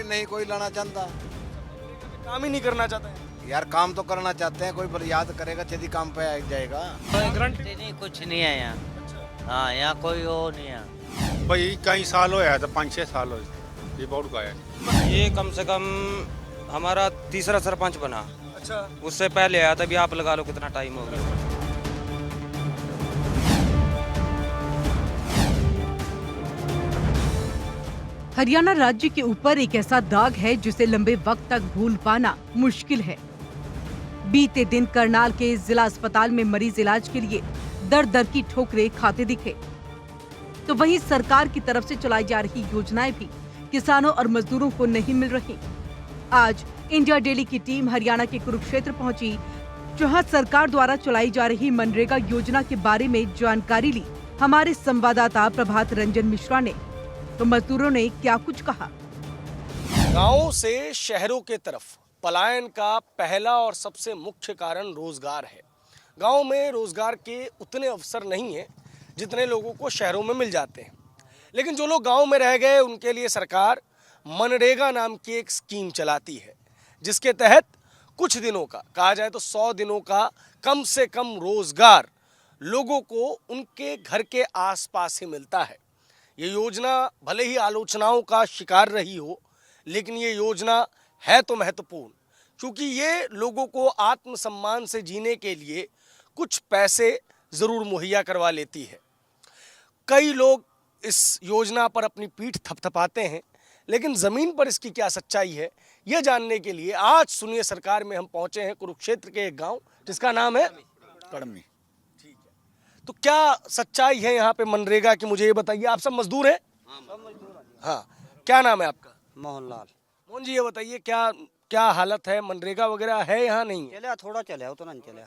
भी नहीं कोई लाना चाहता। काम ही नहीं करना चाहता है। यार काम तो करना चाहते हैं, कोई पर याद करेगा यदि काम पे आ जाएगा। गारंटी नहीं, कुछ नहीं है यहाँ। हाँ, यहाँ कोई वो नहीं है। भाई कई साल होया तो 5-6 साल हो ये बहुत का है। ये कम से कम हमारा तीसरा सरपंच बना। अच्छा, उससे पहले आया तभी आप लगा लो कितना टाइम हो गया। हरियाणा राज्य के ऊपर एक ऐसा दाग है जिसे लंबे वक्त तक भूल पाना मुश्किल है। बीते दिन करनाल के जिला अस्पताल में मरीज इलाज के लिए दर दर की ठोकरें खाते दिखे, तो वहीं सरकार की तरफ से चलाई जा रही योजनाएं भी किसानों और मजदूरों को नहीं मिल रही। आज इंडिया डेली की टीम हरियाणा के कुरुक्षेत्र पहुंची, जहां सरकार द्वारा चलाई जा रही मनरेगा योजना के बारे में जानकारी ली। हमारे संवाददाता प्रभात रंजन मिश्रा ने, तो मजदूरों ने क्या कुछ कहा। गांवों से शहरों के तरफ पलायन का पहला और सबसे मुख्य कारण रोजगार है। गांव में रोजगार के उतने अवसर नहीं हैं जितने लोगों को शहरों में मिल जाते हैं, लेकिन जो लोग गांव में रह गए उनके लिए सरकार मनरेगा नाम की एक स्कीम चलाती है, जिसके तहत कुछ दिनों का, कहा जाए तो 100 दिनों का कम से कम रोजगार लोगों को उनके घर के आसपास ही मिलता है। ये योजना भले ही आलोचनाओं का शिकार रही हो, लेकिन ये योजना है तो महत्वपूर्ण, क्योंकि ये लोगों को आत्मसम्मान से जीने के लिए कुछ पैसे ज़रूर मुहैया करवा लेती है। कई लोग इस योजना पर अपनी पीठ थपथपाते हैं, लेकिन ज़मीन पर इसकी क्या सच्चाई है, ये जानने के लिए आज सुनिए सरकार में हम पहुँचे हैं कुरुक्षेत्र के एक गाँव जिसका नाम है कड़मी। तो क्या सच्चाई है यहाँ पे मनरेगा की, मुझे ये बताइए। आप सब मजदूर हैं? हाँ, क्या नाम है आपका? मोहनलाल। मोहन जी, ये बताइए क्या क्या हालत है, मनरेगा वगैरह है यहाँ? नहीं है? चलिया थोड़ा चलिया, उतना नहीं चलिया।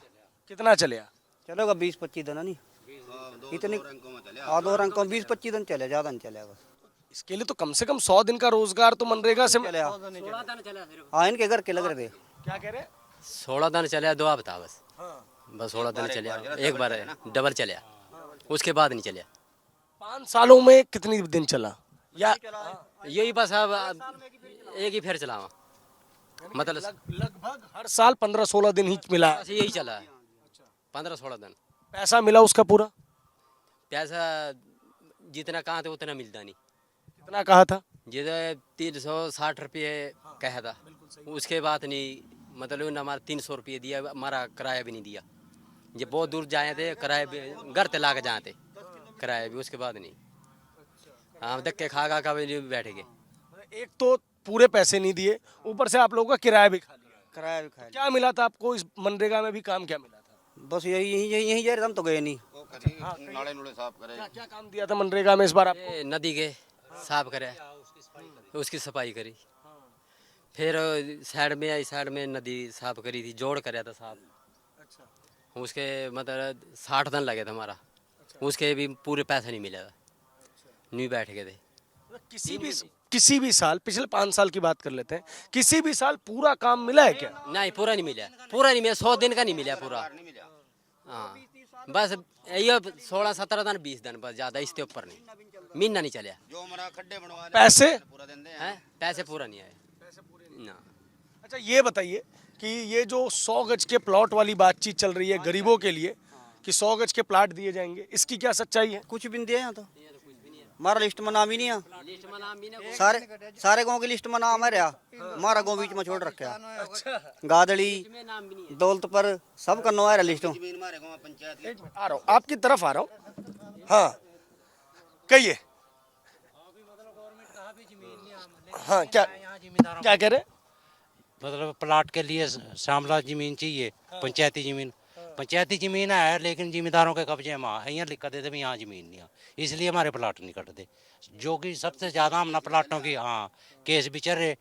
कितना चलेगा? चलेगा 20-25 दिन नहीं इतनी। 2 रंग 20-25 दिन चले, ज्यादा नहीं चलेगा। इसके लिए तो कम से कम 100 दिन का रोजगार तो मनरेगा से चलिया। हाँ, इनके घर के लग रहे थे। क्या कह रहे हैं? 16 दिन चलिया, 2 हफ्ता बस। हाँ। बस 16 दिन चलिया, एक बार डबल चलिया, उसके बाद नहीं चलिया। 5 सालों में कितनी दिन चला? या यही बस अब एक ही फेर चला हुआ। मतलब लगभग हर साल 15-16 दिन ही मिला। बस यही चला है, 15-16 दिन। पैसा मिला उसका पूरा? पैसा जितना कहा था उतना मिलता नहीं। कितना कहा था? जिधर 360 रुपये कहा था, उसके बाद नहीं, मतलब हमारा 300 रुपये दिया, हमारा किराया भी नहीं दिया। जब बहुत दूर जाए थे किराया भी घर ते ला के जाए थे, किराया भी उसके बाद नहीं। हाँ, धक्के खा भी बैठ गए। एक तो पूरे पैसे नहीं दिए, ऊपर से आप लोगों का किराया भी खा लिया। किराया भी खाया। क्या मिला था आपको इस मनरेगा में? भी काम क्या मिला था? बस यही जा रहे, हम तो गए नहीं। नाले नुले साफ करे। क्या काम दिया था मनरेगा में इस बार आपको? ये नदी के साफ करे, उसकी सफाई करी। फिर साइड में नदी साफ करी थी, जोड़ कराया था साफ। उसके मतलब 60 दिन लगे थे हमारा, उसके भी पूरे पैसे नहीं मिले था, नहीं बैठ गए थे। किसी भी साल, पिछले 5 साल की बात कर लेते हैं, किसी भी साल पूरा काम मिला है क्या? नहीं, पूरा नहीं मिला, पूरा नहीं मिला। 100 दिन का नहीं मिला पूरा। हाँ, बस ये 16-17 दिन 20 दिन, बस ज्यादा इसके ऊपर नहीं, महीना नहीं चलिया। जो हमारा खड्डे बनवा पैसे? हैं, पैसे पूरा नहीं आए ना। अच्छा, ये बताइए कि ये जो 100 गज के प्लॉट वाली बातचीत चल रही है गरीबों के लिए कि 100 गज के प्लाट दिए जाएंगे, इसकी क्या सच्चाई है? कुछ भी नहीं दिया यहाँ तो। हमारा लिस्ट में नाम ही नहीं है। सारे गांव की लिस्ट में नाम है रहा, हमारा गांव बीच में छोड़ रखा है। अच्छा, गादड़ी, दौलतपुर, सब का नाम है लिस्ट में। आ रहा हूँ, आपकी तरफ आ रहा हूँ। हाँ, कहिए। हाँ, क्या क्या कह रहे हैं? मतलब प्लाट के लिए शामला जमीन चाहिए, पंचायती जमीन। पंचायती जमीन है लेकिन जिम्मेदारों के कब्जे में यहाँ लिख देते भी यहाँ जमीन नहीं है, इसलिए हमारे प्लाट नहीं कटते। जो कि सबसे ज़्यादा हमने प्लाटों की केस भी चल रहे।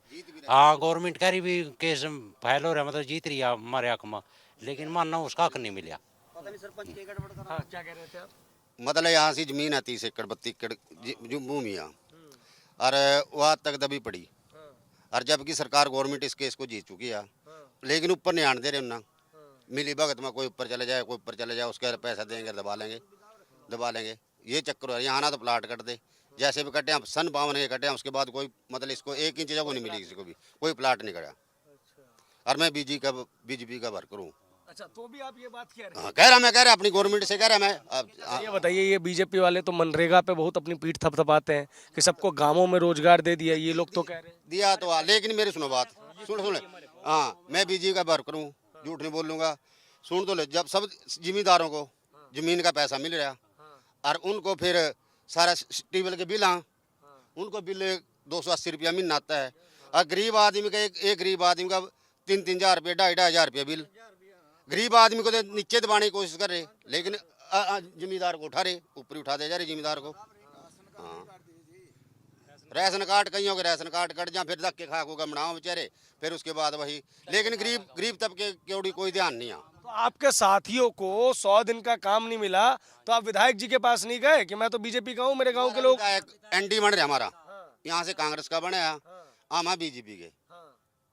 गवर्नमेंट का भी केस फाइल हो रहा, मतलब जीत रही है हमारे हक में, लेकिन मानना उसका हक नहीं मिला। हाँ, क्या कह रहे थे आप? मतलब यहाँ से जमीन है 30 एकड़ 32 एकड़ जो भूमि है, और वो आज तक दबी पड़ी। और जबकि सरकार गवर्नमेंट इस केस को जीत चुकी है, लेकिन ऊपर नहीं आने दे रहे ना। मिली भगत में कोई ऊपर चले जाए, कोई ऊपर चले जाए, उसके पैसा देंगे, दबा लेंगे। ये चक्कर हो रहा है। यहाँ ना तो प्लाट कट दे, जैसे भी कटे हैं सन 52 के कटे हैं, उसके बाद कोई मतलब इसको 1 इंच जगह नहीं मिली किसी को भी, कोई प्लाट नहीं करा। और मैं बीजेपी का वर्कर हूँ। अच्छा, तो भी आप ये बात कह रहे हैं। हाँ, कह रहा अपनी गवर्नमेंट से कह रहा मैं ये बताइए, ये बीजेपी वाले तो मनरेगा पे बहुत अपनी पीठ थपथपाते हैं कि सबको गांवों में रोजगार दे दिया, ये लोग तो कह रहे हैं। दिया तो लेकिन मेरी सुनो बात, सुन हाँ, मैं बीजेपी का वर्कर हूँ, झूठ नहीं बोलूँगा। सुन तो ले, जब सब जिम्मेदारों को जमीन का पैसा मिल रहा और उनको फिर सारा टीबल के बिल, उनको बिल 280 रुपया महीना आता है। और गरीब आदमी का एक गरीब आदमी का 3-3 हज़ार रुपये 2,500 हज़ार रुपया बिल। गरीब आदमी को तो नीचे दबाने की कोशिश कर रहे, लेकिन जिम्मेदार को उठा रहे, ऊपर उठा दे जा रहे जिम्मेदार को। हाँ, राशन कार्ड कईयों के राशन कार्ड कट जा, फिर धक्के खा को बनाओ बेचारे, फिर उसके बाद वही। लेकिन गरीब तबके के कोई ध्यान नहीं आ। तो आपके साथियों को 100 दिन का काम नहीं मिला तो आप विधायक जी के पास नहीं गए कि मैं तो बीजेपी का हूँ, मेरे गांव के लोग। एनडी बन रहा हमारा, यहाँ से कांग्रेस का बने, हम बीजेपी के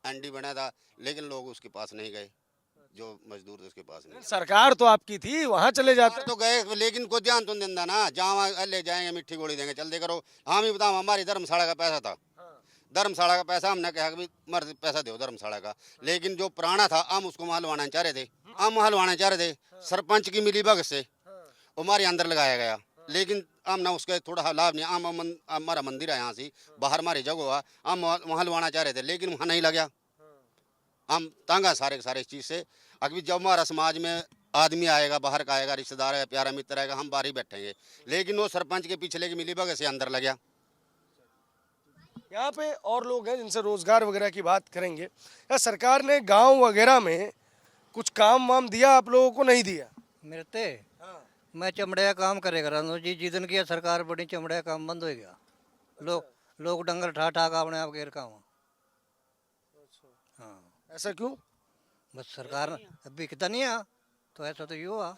एनडी बना था, लेकिन लोग उसके पास नहीं गए, जो मजदूर थे उसके पास नहीं। सरकार तो आपकी थी, वहाँ चले जाते तो गए, लेकिन कोई ध्यान तो नहीं देता ना। जहाँ ले जाएंगे मिट्टी गोली देंगे, चल दे करो। हम ही बताओ, हमारी धर्मशाला का पैसा था, धर्मशाला का पैसा हमने कहा कि मर्द पैसा दो धर्मशाला का, लेकिन जो पुराना था हम उसको वहाँ हलवाना चाह रहे थे, सरपंच की मिली भगत से हमारे अंदर लगाया गया, लेकिन हम ना उसका थोड़ा लाभ नहीं। हमारा मंदिर है यहाँ से बाहर, हमारी जगह है, हम वहाँ हलवाना चाह रहे थे, लेकिन वहाँ नहीं लगा। हम तंग हैं सारे इस चीज़ से। अभी जब हमारा समाज में आदमी आएगा, बाहर का आएगा, रिश्तेदार आएगा, प्यारा मित्र आएगा, हम बाहर ही बैठेंगे, लेकिन वो सरपंच के पिछले की मिली भगत से अंदर लग गया। यहाँ पे और लोग हैं जिनसे रोजगार वगैरह की बात करेंगे। या सरकार ने गांव वगैरह में कुछ काम वाम दिया, आप लोगों को नहीं दिया? मिलते मैं चमड़े का काम करे करा जी, जिदन की सरकार बड़ी चमड़े का काम बंद हो गया। लोग डंगर ठा ठा का अपने आप घेर का। हाँ, ऐसा क्यों? बस सरकार अभी कितना नहीं आ, तो ऐसा तो यू आ।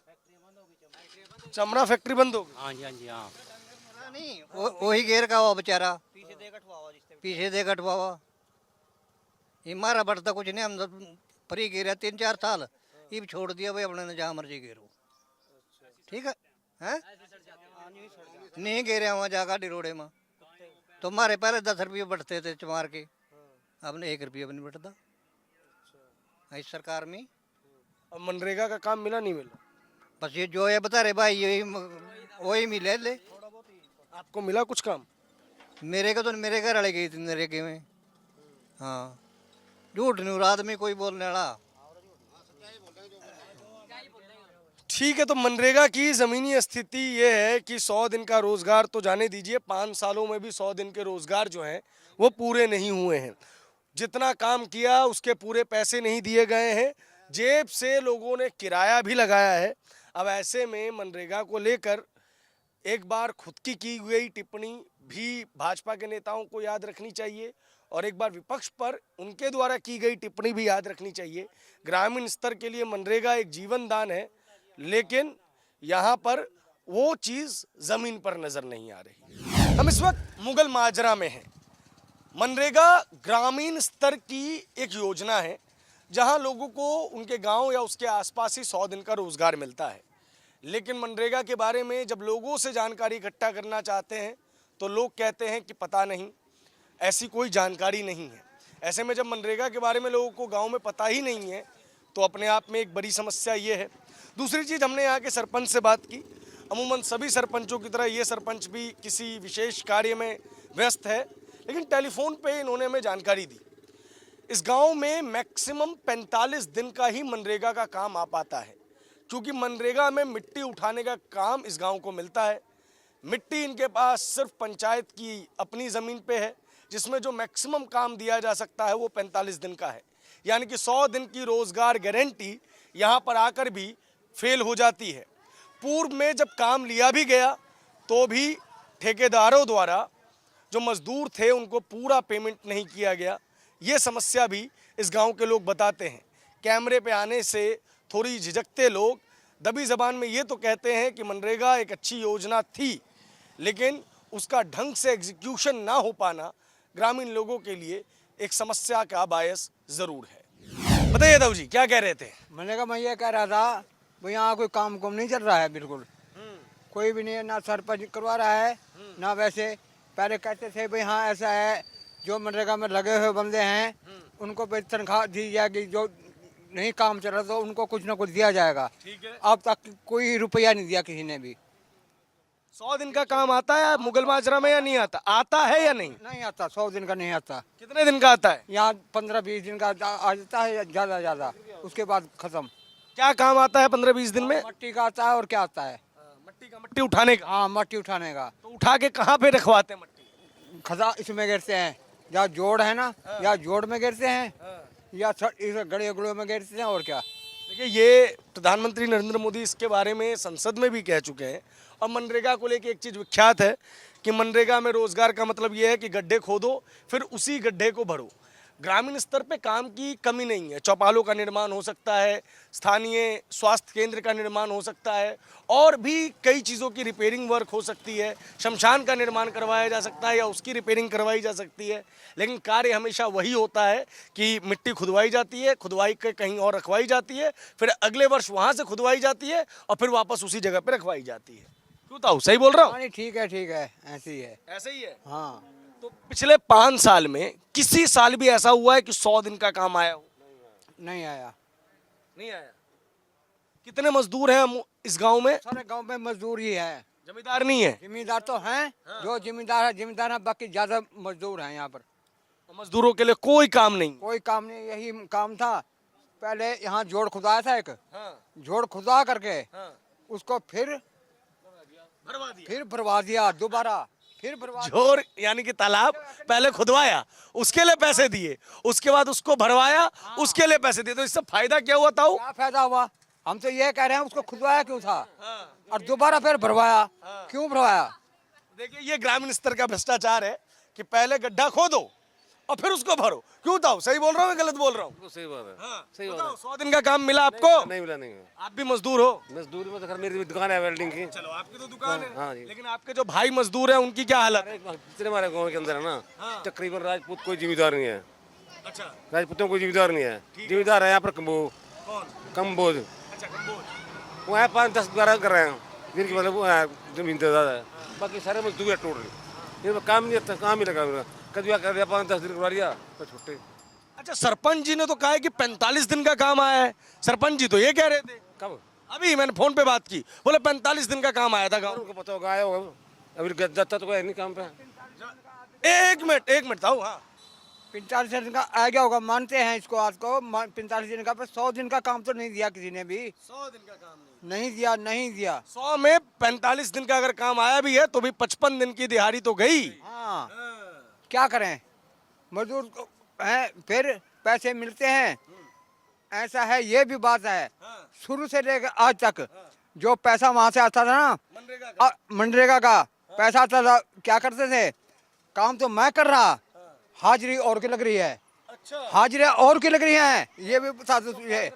चमड़ा फैक्ट्री बंद हो गई? हाँ जी, हाँ जी, हाँ। नहीं, वही घेर का हुआ बेचारा, पीछे दे कटवावा। ये मारा बढ़ता कुछ नहीं, हम परी घेरा 3-4 साल, ये छोड़ दिया भाई अपने ने जहाँ मर्जी घेरो। ठीक है, हैं? नहीं घेरे वहाँ जाकर डिरोड़े में, तो हमारे पहले 10 रुपये बढ़ते थे चमार के, अब ने 1 रुपया भी नहीं बढ़ता इस सरकार में। अब मनरेगा का काम मिला नहीं मिला? बस ये जो है बता रहे भाई, यही वही मिले ले। आपको मिला कुछ काम? मेरे को तो मेरे घर वाले गई थी नरेगे में। हाँ, झूठ नहीं, रात में कोई बोलने वाला। ठीक है, तो मनरेगा की ज़मीनी स्थिति ये है कि 100 दिन का रोज़गार तो जाने दीजिए, 5 सालों में भी 100 दिन के रोज़गार जो हैं वो पूरे नहीं हुए हैं। जितना काम किया उसके पूरे पैसे नहीं दिए गए हैं, जेब से लोगों ने किराया भी लगाया है। अब ऐसे में मनरेगा को लेकर एक बार खुद की गई टिप्पणी भी भाजपा के नेताओं को याद रखनी चाहिए और एक बार विपक्ष पर उनके द्वारा की गई टिप्पणी भी याद रखनी चाहिए। ग्रामीण स्तर के लिए मनरेगा एक जीवन दान है, लेकिन यहाँ पर वो चीज़ ज़मीन पर नज़र नहीं आ रही। हम इस वक्त मुगल माजरा में हैं। मनरेगा ग्रामीण स्तर की एक योजना है जहाँ लोगों को उनके गांव या उसके आसपास ही 100 दिन का रोज़गार मिलता है। लेकिन मनरेगा के बारे में जब लोगों से जानकारी इकट्ठा करना चाहते हैं तो लोग कहते हैं कि पता नहीं, ऐसी कोई जानकारी नहीं है। ऐसे में जब मनरेगा के बारे में लोगों को गांव में पता ही नहीं है तो अपने आप में एक बड़ी समस्या ये है। दूसरी चीज़, हमने यहाँ के सरपंच से बात की। अमूमन सभी सरपंचों की तरह ये सरपंच भी किसी विशेष कार्य में व्यस्त है, लेकिन टेलीफोन पे इन्होंने हमें जानकारी दी। इस गांव में मैक्सिमम 45 दिन का ही मनरेगा का काम आ पाता है, क्योंकि मनरेगा में मिट्टी उठाने का काम इस गांव को मिलता है। मिट्टी इनके पास सिर्फ पंचायत की अपनी ज़मीन पे है, जिसमें जो मैक्सिमम काम दिया जा सकता है वो 45 दिन का है। यानी कि 100 दिन की रोज़गार गारंटी यहाँ पर आकर भी फेल हो जाती है। पूर्व में जब काम लिया भी गया तो भी ठेकेदारों द्वारा जो मजदूर थे उनको पूरा पेमेंट नहीं किया गया। ये समस्या भी इस गांव के लोग बताते हैं। कैमरे पे आने से थोड़ी झिझकते लोग दबी ज़बान में ये तो कहते हैं कि मनरेगा एक अच्छी योजना थी, लेकिन उसका ढंग से एग्जीक्यूशन ना हो पाना ग्रामीण लोगों के लिए एक समस्या का बायस ज़रूर है। बताइए दाऊ जी, क्या कह रहे थे? मैंने कहा मैं ये कह रहा था भाई यहाँ कोई काम नहीं चल रहा है, बिल्कुल कोई भी नहीं है, ना सरपंच करवा रहा है ना वैसे पहले कहते थे भाई हाँ ऐसा है, जो मनरेगा में लगे हुए बंदे हैं उनको भी तनख्वाह दी जाएगी, जो नहीं काम चल रहा तो उनको कुछ ना कुछ दिया जाएगा। ठीक है। अब तक कोई रुपया नहीं दिया किसी ने भी। 100 दिन का काम आता है मुगल माजरा में या नहीं आता? आता है या नहीं? नहीं आता, 100 दिन का नहीं आता। कितने दिन का आता है? यहाँ 15-20 दिन का आ जाता है, ज़्यादा, उसके बाद खत्म। क्या काम आता है 15-20 दिन में? मट्टी का आता है और क्या आता है? मट्टी उठाने का। हाँ, मट्टी उठाने का। तो उठा के कहाँ पे रखवाते हैं मट्टी? खजा इसमें गिरते हैं, या जोड़ है ना, या जोड़ में गिरते हैं, या इस गड़े गुड़ों में गिरते हैं, और क्या। देखिए, ये प्रधानमंत्री नरेंद्र मोदी इसके बारे में संसद में भी कह चुके हैं। और मनरेगा को लेके एक चीज़ विख्यात है कि मनरेगा में रोजगार का मतलब ये है कि गड्ढे खोदो, फिर उसी गड्ढे को भरो। ग्रामीण स्तर पे काम की कमी नहीं है। चौपालों का निर्माण हो सकता है, स्थानीय स्वास्थ्य केंद्र का निर्माण हो सकता है, और भी कई चीज़ों की रिपेयरिंग वर्क हो सकती है। शमशान का निर्माण करवाया जा सकता है या उसकी रिपेयरिंग करवाई जा सकती है। लेकिन कार्य हमेशा वही होता है कि मिट्टी खुदवाई जाती है, खुदवाई के कहीं और रखवाई जाती है, फिर अगले वर्ष वहाँ से खुदवाई जाती है और फिर वापस उसी जगह पर रखवाई जाती है। क्यों ताऊ, सही बोल रहा हूँ? नहीं, ठीक है, ऐसे ही है। ऐसे ही है। हाँ, तो पिछले 5 साल में किसी साल भी ऐसा हुआ है कि 100 दिन का काम आया हो? नहीं आया। नहीं आया। कितने मजदूर हैं हम इस गांव में? सारे गांव में मजदूर ही है, जमींदार नहीं है। जिम्मेदार तो हैं। जो जिम्मेदार है जिम्मेदार है, बाकी ज्यादा मजदूर हैं यहाँ पर। मजदूरों के लिए कोई काम नहीं। कोई काम नहीं, यही काम था। पहले यहाँ जोड़ खुदाया था एक, हाँ, जोड़ खुदा करके हाँ। उसको फिर भरवा दिया दोबारा, फिर भरवा दिया। जोर यानी कि तालाब पहले खुदवाया, उसके लिए पैसे दिए, उसके बाद उसको भरवाया, उसके लिए पैसे दिए। तो इससे फायदा क्या हुआ ताऊ? क्या फायदा हुआ? हम तो ये कह रहे हैं उसको खुदवाया क्यों था और दोबारा फिर भरवाया क्यों भरवाया? देखिए, ये ग्रामीण स्तर का भ्रष्टाचार है कि पहले गड्ढा खोदो और फिर उसको भरो। क्यों ताऊ, सही बोल रहा हूँ गलत बोल रहा हूँ? सही बात है। हाँ, सही बात बताओ, 100 दिन का काम मिला आपको? नहीं मिला, नहीं मिला। आप भी मजदूर हो? मजदूरी में तो खैर मेरी दुकान है वेल्डिंग की। चलो, आपकी तो दुकान है। हाँ जी। लेकिन आपके जो भाई मजदूर हैं उनकी क्या हालत है? जितने हमारे गाँव के अंदर है ना, हाँ। तकरीबन राजपूत कोई जिम्मेदार नहीं है। अच्छा, राजपूतों कोई जिम्मेदार नहीं है। जिम्मेदार है यहाँ पर कम्बोज। अच्छा, कंबोज। वो है 5-10 12 कर रहे हैं, जिनकी मतलब वो है जमीन ज़्यादा है। बाकी सारे मजदूर है टोटल। ये काम नहीं आता, काम ही लगा मेरा। कभी कर दिया 5-10 दिन करवा लिया तो छुट्टे। अच्छा, सरपंच जी ने तो कहा है कि 45 दिन का काम आया है। सरपंच जी तो ये कह रहे थे। कब? अभी मैंने फोन पे बात की, बोले 45 दिन का काम आया था गाँव। उनको पता होगा, आया होगा। अभी जाता तो कोई नहीं काम पे। एक मिनट ताऊ। हाँ, 45 दिन का आ गया होगा, मानते हैं इसको, आज को 45 दिन का, पर 100 दिन का काम तो नहीं दिया किसी ने भी। 100 दिन का काम नहीं दिया। 100 में 45 दिन का अगर काम आया भी है तो भी 55 दिन की दिहाड़ी तो गई। हाँ, क्या करें, मजदूर को है, फिर पैसे मिलते हैं। ऐसा है, ये भी बात है। शुरू से लेकर आज तक जो पैसा वहाँ से आता था ना, मनरेगा का पैसा आता था, क्या करते थे? काम तो मैं कर रहा, हाजिरी और की लग रही है। अच्छा, हाजिरी और की लग रही है, ये भी साथ है।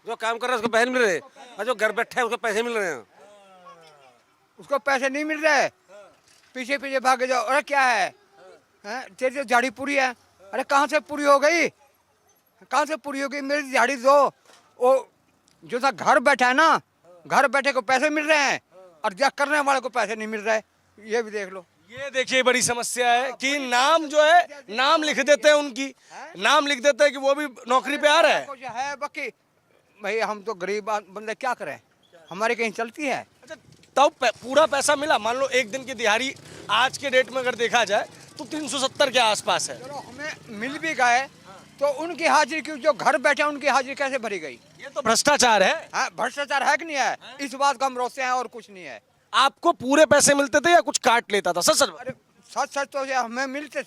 जो काम कर रहा है उसको पैसे मिल रहे हैं, और जो घर बैठा है उसको पैसे मिल रहे हैं। उसको पैसे नहीं मिल रहे, पीछे भागे जाओ। अरे क्या है, तेरी तो झाड़ी पूरी है। अरे कहाँ से पूरी हो गई, कहाँ से पूरी हो गई? मेरी झाड़ी दो। वो जो था घर बैठा है ना, घर बैठे को पैसे मिल रहे हैं और जा करने वाले को पैसे नहीं मिल रहे। ये भी देख लो। ये देखिए, बड़ी समस्या है कि नाम जो है, नाम लिख देते हैं उनकी, नाम लिख देते हैं कि वो भी नौकरी पे आ रहा है। कुछ है बाकी भाई, हम तो गरीब बंदे क्या करें, हमारी कहीं चलती है? अच्छा, तब पूरा पैसा मिला? मान लो एक दिन की दिहाड़ी आज के डेट में अगर देखा जाए तो 370 के आसपास है। चलो, हमें मिल भी गए तो उनकी हाजिरी क्यों, जो घर बैठे उनकी हाजिरी कैसे भरी गई? ये तो भ्रष्टाचार है। हाँ, भ्रष्टाचार है कि नहीं है? इस बात का हम रोकते हैं और कुछ नहीं है। आपको पूरे पैसे मिलते थे या कुछ काट लेता था? सच सच अरे सच तो हमें मिलते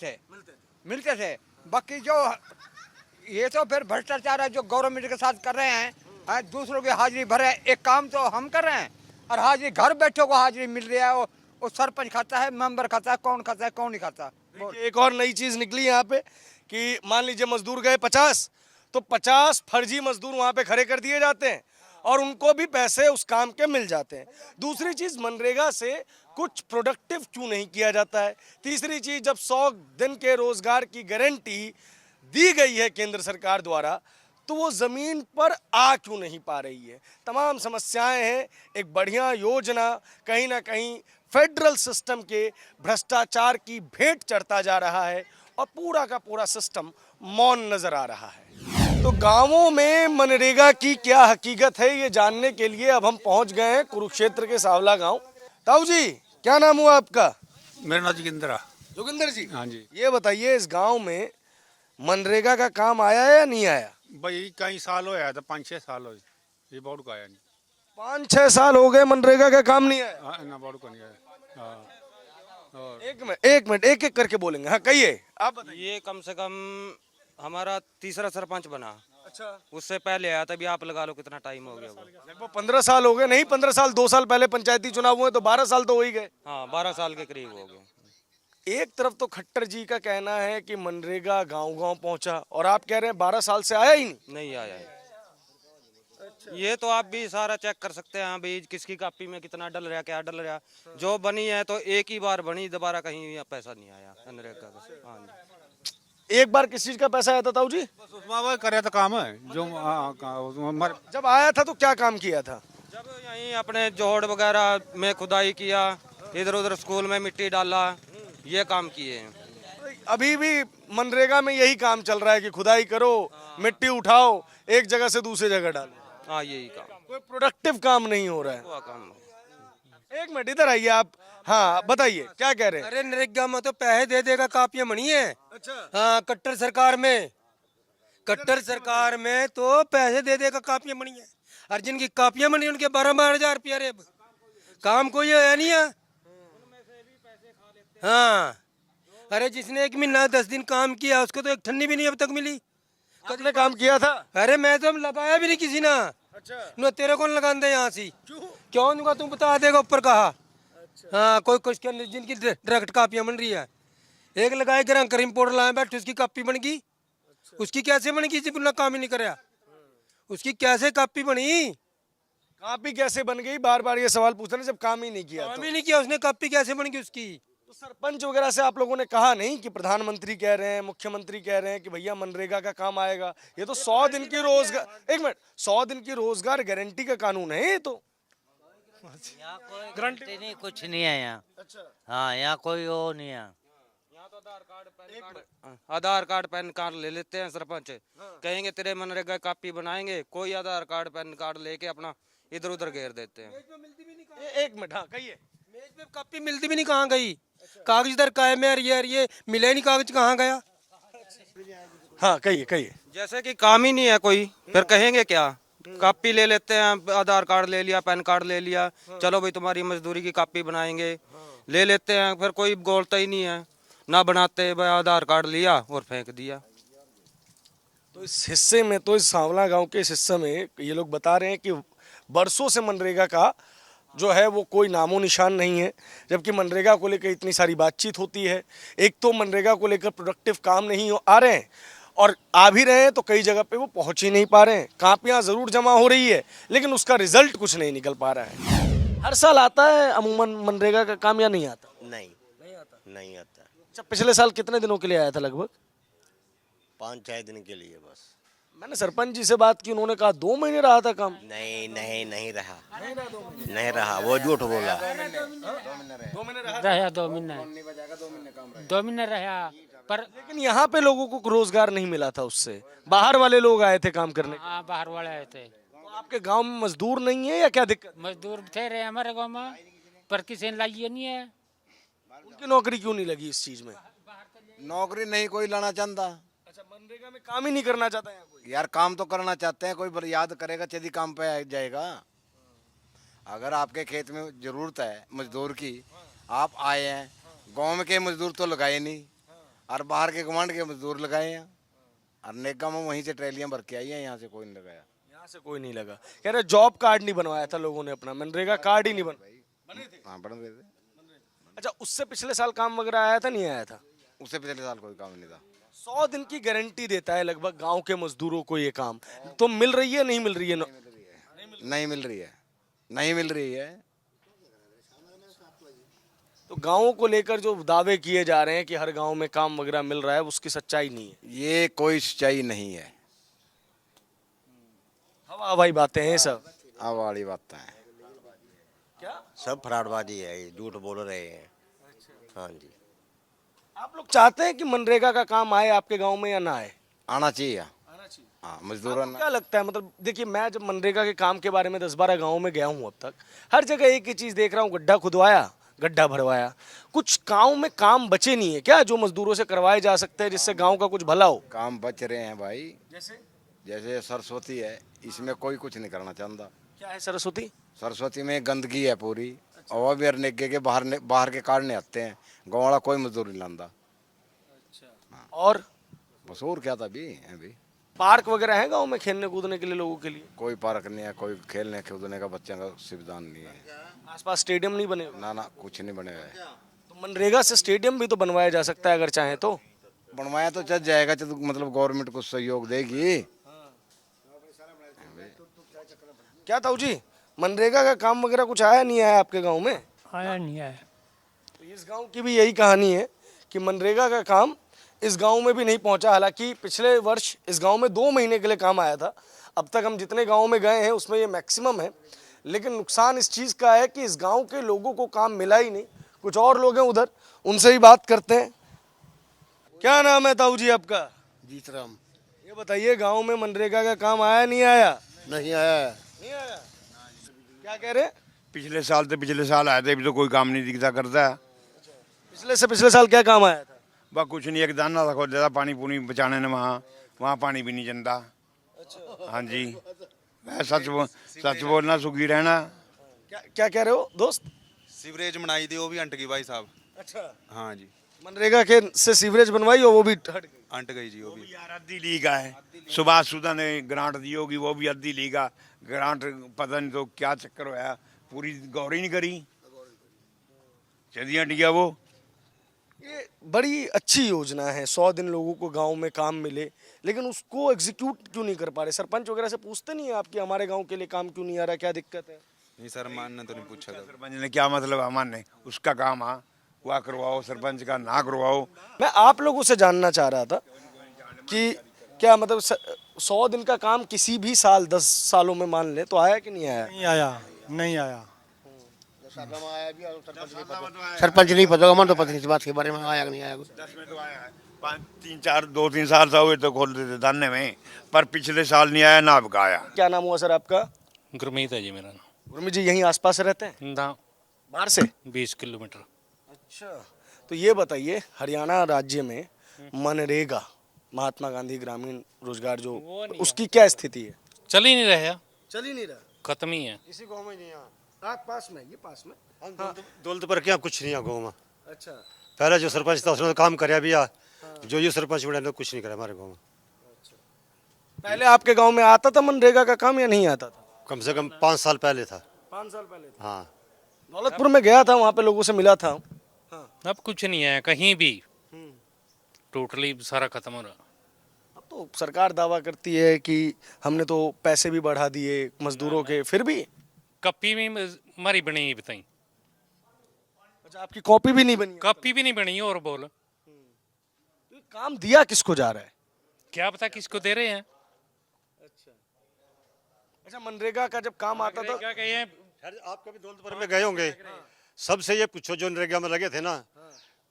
थे। बाकी जो ये तो फिर भ्रष्टाचार है जो गवर्नमेंट के साथ कर रहे हैं। दूसरों की हाजिरी भरे, एक काम तो हम कर रहे हैं और हाजिरी घर बैठे को हाजिरी मिल रही है। वो सरपंच खाता है, मेंबर खाता है, कौन नहीं खाता। एक और नई चीज निकली यहाँ पे कि मान लीजिए मजदूर गए 50, तो 50 फर्जी मजदूर वहाँ पे खड़े कर दिए जाते हैं और उनको भी पैसे उस काम के मिल जाते हैं। दूसरी चीज, मनरेगा से कुछ प्रोडक्टिव क्यों नहीं किया जाता है? तीसरी चीज, जब 100 दिन के रोजगार की गारंटी दी गई है केंद्र सरकार द्वारा, तो वो ज़मीन पर आ क्यों नहीं पा रही है? तमाम समस्याएं हैं। एक बढ़िया योजना कहीं ना कहीं फेडरल सिस्टम के भ्रष्टाचार की भेंट चढ़ता जा रहा है और पूरा का पूरा सिस्टम मौन नजर आ रहा है। तो गांवों में मनरेगा की क्या हकीकत है ये जानने के लिए अब हम पहुंच गए हैं कुरुक्षेत्र के सावला गांव। ताऊ जी, क्या नाम हुआ आपका? मेरा नाम जोगिंद्रा। जोगिंदर जी, हाँ जी। ये बताइए इस गांव में मनरेगा का काम आया है या नहीं आया? भाई कई साल होया था, 5-6 साल हो ये बोर्ड का आया नहीं। 5-6 साल हो गए मनरेगा का काम नहीं आया। हाँ, ना बोर्ड का नहीं आया। हाँ। और एक मिनट एक एक करके बोलेंगे। हाँ कहिए, आप बताइए। ये कम से कम हमारा तीसरा सरपंच बना। अच्छा, उससे पहले आया, तभी आप लगा लो कितना टाइम हो गया वो। लगभग 15 साल हो गए। नहीं 15 साल, 2 साल पहले पंचायती चुनाव हुए तो 12 साल तो हो ही गए। हाँ, 12 साल के करीब हो गए। एक तरफ तो खट्टर जी का कहना है कि मनरेगा गांव-गांव पहुंचा और आप कह रहे हैं 12 साल से आया ही नहीं। नहीं आया है। ये तो आप भी सारा चेक कर सकते हैं। हाँ भाई, किसकी कॉपी में कितना डल रहा, क्या डल रहा। जो बनी है तो एक ही बार बनी, दोबारा कहीं पैसा नहीं आया मनरेगा का। हाँ जी। एक बार किस चीज का पैसा आया था ताऊ जी? बस उसमें वो करे तो काम है जो जब आया था तो क्या काम किया था? जब यहीं अपने जोड़ वगैरह में खुदाई किया, इधर उधर स्कूल में मिट्टी डाला, ये काम किए हैं। अभी भी मनरेगा में यही काम चल रहा है कि खुदाई करो, मिट्टी उठाओ, एक जगह से दूसरी जगह डालो। हाँ, यही काम। कोई प्रोडक्टिव काम नहीं हो रहा है। हुआ काम। एक मिनट इधर आइए आप। हाँ बताइए, क्या कह रहे हैं? अरे नरेगा में तो पैसे दे देगा, कापियां बनी है। अच्छा। हाँ, कट्टर सरकार में तो पैसे दे देगा, कापियां बनी है। और जिनकी कापियां बनी उनके 12-12 हजार रुपया रेब। काम कोई है नहीं है। हाँ, अरे जिसने 1 महीना 10 दिन काम किया उसको तो एक ठन्नी भी नहीं अब तक मिली। आपने काम किया था? अरे मैं तो लगाया भी नहीं किसी ना। अच्छा। न तेरे कौन लगाते यहाँ से? क्यों दूंगा, तू बता देगा ऊपर कहा। हाँ, कोई कुछ जिनकी डायरेक्ट कापियां बन रही है। एक लगाए ग्राम करीम पाउडर लाए बैठे, उसकी कापी बन गई। उसकी कैसे बन गई जब काम ही नहीं कराया? उसकी कैसे कापी बनी? कापी कैसे बन गई? बार बार ये सवाल पूछ रहे हैं, जब काम ही नहीं किया। काम ही नहीं किया उसने, कापी कैसे बन गई उसकी? तो सरपंच वगैरह से आप लोगों ने कहा नहीं कि प्रधानमंत्री कह रहे हैं, मुख्यमंत्री कह रहे हैं कि भैया मनरेगा का काम आएगा? ये तो 100 दिन की रोजगार, एक मिनट, 100 दिन की रोजगार गारंटी का कानून है ये तो। यहाँ कोई गारंटी नहीं, कुछ नहीं है यहाँ। अच्छा। हाँ, यहाँ कोई वो नहीं है। यहाँ तो आधार कार्ड पैन कार्ड ले लेते हैं सरपंच। कहेंगे तेरे मनरेगा कापी बनाएंगे, कोई आधार कार्ड पैन कार्ड लेके अपना इधर उधर घेर देते हैं। एक मिनट, हाँ कहिए। मेज पे कापी मिलती भी नहीं, कहाँ गई? कागज इधर कायम है, ये मिले नहीं, कागज कहाँ गया? हाँ कहिए। जैसे कि काम ही नहीं है कोई, फिर कहेंगे क्या? कापी ले लेते हैं, आधार कार्ड ले लिया, पैन कार्ड ले लिया, चलो भाई तुम्हारी मजदूरी की कापी बनाएंगे, ले लेते हैं। फिर कोई बोलता ही नहीं है, ना बनाते, भाई आधार कार्ड लिया और फेंक दिया। तो इस हिस्से में, तो इस सांवला गांव के इस हिस्से में ये लोग बता रहे हैं कि बरसों से मनरेगा का जो है वो कोई नामो निशान नहीं है, जबकि मनरेगा को लेकर इतनी सारी बातचीत होती है। एक तो मनरेगा को लेकर प्रोडक्टिव काम नहीं आ रहे हैं, और आ भी रहे हैं तो कई जगह पे वो पहुंच ही नहीं पा रहे हैं। कापियां जरूर जमा हो रही है लेकिन उसका रिजल्ट कुछ नहीं निकल पा रहा है। हर साल आता है अमूमन मनरेगा का काम या नहीं आता? नहीं आता। अच्छा, पिछले साल कितने दिनों के लिए आया था? लगभग 5-6 दिन के लिए बस। मैंने सरपंच जी से बात की, उन्होंने कहा 2 महीने रहा था काम। नहीं रहा, वो झूठ बोला। 2 महीने रहा। रहा 2 महीने, 2 महीने रहा, पर लेकिन यहाँ पे लोगों को रोजगार नहीं मिला था उससे। बाहर वाले लोग आए थे काम करने। हाँ, बाहर वाले आए थे। तो आपके गांव में मजदूर नहीं है या क्या दिक्कत? मजदूर थे रहे हमारे गांव में, पर किसी ने लाई नहीं है। उनकी नौकरी क्यों नहीं लगी इस चीज में? नौकरी नहीं कोई लाना चाहता। अच्छा, मनरेगा में काम ही नहीं करना चाहता है कोई? यार काम तो करना चाहते हैं, कोई पर याद करेगा यदि काम पे आ जाएगा। अगर आपके खेत में जरूरत है मजदूर की, आप आए हैं, गांव के मजदूर तो लगाए नहीं, और बाहर के गवांड के मजदूर लगाए हैं, और नेगा में वहीं से ट्रैलियां भर के आई हैं, यहाँ से कोई नहीं लगाया। यहाँ से कोई नहीं लगा। कह रहे जॉब कार्ड नहीं बनवाया था लोगों ने अपना, मनरेगा कार्ड ही नहीं बने थे। हाँ, बन रहे थे। अच्छा, उससे पिछले साल काम वगैरह आया था, नहीं आया था? उससे पिछले साल कोई काम नहीं था। 100 दिन की गारंटी देता है लगभग गांव के मजदूरों को ये काम, तो मिल रही है नहीं मिल रही है? नहीं मिल रही है। तो गांवों को लेकर जो दावे किए जा रहे हैं कि हर गांव में काम वगैरह मिल रहा है, उसकी सच्चाई नहीं है। ये कोई सच्चाई नहीं है, हवा हवाई बातें हैं सब। अब वाली बात है। क्या? सब फ्रॉडबाजी है, ये झूठ बोल रहे हैं। हाँ जी। आप लोग चाहते हैं कि मनरेगा का काम आए आपके गांव में या ना आए? आना चाहिए। आना चाहिए। हाँ, मजदूरों आपको क्या लगता है, मतलब देखिए मैं जब मनरेगा के काम के बारे में 10-12 गाँव में गया हूँ अब तक, हर जगह एक ही चीज़ देख रहा हूँ, गड्ढा खुदवाया, गड्ढा भरवाया। कुछ गाँव में काम बचे नहीं है क्या जो मजदूरों से करवाए जा सकते हैं जिससे गाँव का कुछ भला हो? काम बच रहे हैं भाई। जैसे जैसे सरस्वती है, इसमें कोई कुछ नहीं करना चाहता। क्या है सरस्वती? सरस्वती में गंदगी है पूरी, और भी अरनेगे के बाहर के काटने आते हैं, गाँव वाला कोई मजदूर नहीं लाता। और बस और क्या था अभी पार्क वगैरह है गांव में खेलने कूदने के लिए लोगों के लिए? कोई पार्क नहीं है, कोई खेलने कूदने का बच्चों का सुविधा नहीं है। आसपास स्टेडियम नहीं बने? ना कुछ नहीं बने हुए। तो मनरेगा से स्टेडियम भी तो बनवाया जा सकता है अगर चाहे तो। बनवाया तो चल जाएगा, मतलब गवर्नमेंट कुछ सहयोग देगी। क्या ताऊ जी, मनरेगा का काम वगैरह कुछ आया नहीं आया आपके गांव में? आया नहीं आया। तो इस गांव की भी यही कहानी है कि मनरेगा का काम इस गांव में भी नहीं पहुंचा। हालांकि पिछले वर्ष इस गांव में 2 महीने के लिए काम आया था। अब तक हम जितने गांव में गए हैं उसमें ये मैक्सिमम है, लेकिन नुकसान इस चीज़ का है कि इस गांव के लोगों को काम मिला ही नहीं। कुछ और लोग हैं उधर, उनसे ही बात करते हैं। क्या नाम है ताऊ जी आपका? जीतराम। ये बताइए, गाँव में मनरेगा का काम आया नहीं आया? नहीं आया। नहीं आया। क्या कह रहे हैं? पिछले साल आए थे, अभी तो कोई काम नहीं दिखता करता। पिछले साल क्या काम आया था? बस कुछ नहीं, एक दाना था खोल देता पानी पूनी बचाने ने, वहाँ पानी भी नहीं जनता। हाँ जी, सच बोलना, सुखी रहना। क्या कह रहे हो दोस्त? सीवरेज बनाई थी, वो भी अंट गई भाई साहब। अच्छा, हाँ जी, मनरेगा के से सीवरेज बनवाई और वो भी अंट गई जी। वो भी यार अद्धी लीगा है, सुभाष सुधा ने ग्रांट दी होगी, वो भी अद्धी लीगा ग्रांट, पता नहीं तो क्या चक्कर होया, पूरी गौर ही नहीं करी, चलिए डिया वो। ये बड़ी अच्छी योजना है, 100 दिन लोगों को गांव में काम मिले, लेकिन उसको एग्जीक्यूट क्यों नहीं कर पा रहे? सरपंच वगैरह से पूछते नहीं है आपकी हमारे गांव के लिए काम क्यों नहीं आ रहा, क्या दिक्कत है? नहीं सर, मानने तो नहीं पूछा था। सरपंच ने क्या मतलब है मानने, उसका काम हुआ करवाओ, सरपंच का ना करवाओ। मैं आप लोगों से जानना चाह रहा था कि क्या मतलब 100 दिन का काम किसी भी साल 10 सालों में मान ले तो आया कि नहीं आया? नहीं आया। सरपंच नहीं पता, मन तो पता नहीं इस बात के बारे में आया कि नहीं आया। 10 में तो आया है, 2-3 साल से हुए तो खोल देते धाने में, पर पिछले साल नहीं आया ना अब का आया। क्या नाम हुआ सर आपका? गुरमीत है जी मेरा नाम। गुरमीत जी यहीं आसपास रहते हैं? ना, बाहर से 20 किलोमीटर। अच्छा, तो ये बताइए, हरियाणा राज्य में मनरेगा, महात्मा गांधी ग्रामीण रोजगार जो, उसकी क्या स्थिति है? चल ही नहीं रहा, चल ही नहीं रहा, खत्म ही है। इसी गांव में नहीं है, पास में, ये पास में। दौलत पर क्या कुछ नहीं है गाँव में। अच्छा, पहले जो सरपंच था उसने काम कराया भी, जो ये सरपंच बना ने कुछ नहीं करा हमारे गाँव में। पहले आपके गांव में आता था मनरेगा का काम या नहीं आता था? कम से कम 5 साल पहले था। 5 साल पहले था। हाँ, दौलतपुर में गया था, वहाँ पे लोगों से मिला था। अब कुछ नहीं है कहीं भी, टोटली सारा खत्म हो रहा। अब तो सरकार दावा करती है कि हमने तो पैसे भी बढ़ा दिए मजदूरों के, फिर भी कॉपी में हमारी बनी बताई, अच्छा आपकी कॉपी भी नहीं बनी? कॉपी भी नहीं बनी। और बोल, काम दिया किसको जा रहा है? क्या पता किसको दे रहे हैं। अच्छा, मनरेगा का जब काम आता था, क्या कहे हैं, आप कभी दौलतपुर में गए होंगे, सबसे ये पूछो जो नरेगा में लगे थे ना,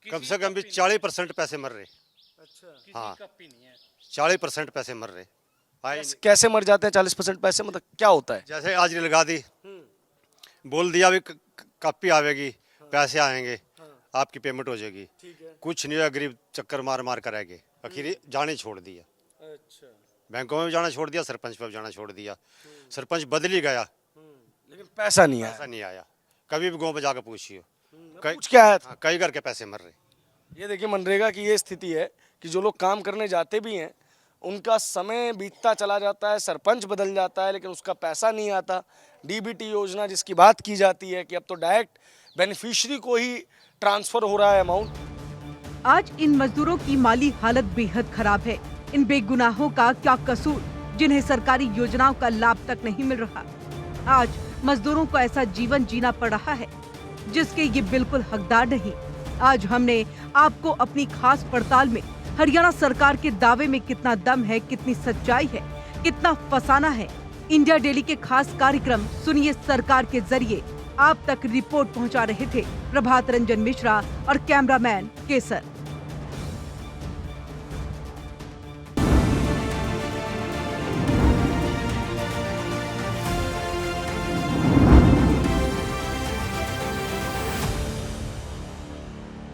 कम से कम भी 40% पैसे मर रहे। हाँ, 40% पैसे मर रहे। कैसे मर जाते हैं 40% पैसे, मतलब क्या होता है? जैसे आज लगा दी, बोल दिया भी कॉपी आवेगी, पैसे आएंगे, आपकी पेमेंट हो जाएगी, कुछ नहीं है, गरीब चक्कर मार मार कर आएंगे, आखिर जाने छोड़ दिया। अच्छा, बैंकों में भी जाना छोड़ दिया, सरपंच पे भी जाना छोड़ दिया। सरपंच बदल ही गया, लेकिन पैसा नहीं आया। पैसा नहीं आया। कभी भी गाँव में जाकर पूछिए, कुछ क्या है, कई घर के पैसे मर रहे। ये देखिए मनरेगा की ये स्थिति है कि जो लोग काम करने जाते भी हैं उनका समय बीतता चला जाता है, सरपंच बदल जाता है, लेकिन उसका पैसा नहीं आता। डीबीटी योजना जिसकी बात की जाती है कि अब तो डायरेक्ट बेनिफिशियरी को ही ट्रांसफर हो रहा है अमाउंट। आज इन मजदूरों की माली हालत बेहद खराब है। इन बेगुनाहों का क्या कसूर जिन्हें सरकारी योजनाओं का लाभ तक नहीं मिल रहा। आज मजदूरों को ऐसा जीवन जीना पड़ रहा है जिसके ये बिल्कुल हकदार नहीं। आज हमने आपको अपनी खास पड़ताल में हरियाणा सरकार के दावे में कितना दम है, कितनी सच्चाई है, कितना फसाना है। इंडिया डेली के खास कार्यक्रम सुनिए सरकार के जरिए आप तक रिपोर्ट पहुंचा रहे थे प्रभात रंजन मिश्रा और कैमरामैन केसर।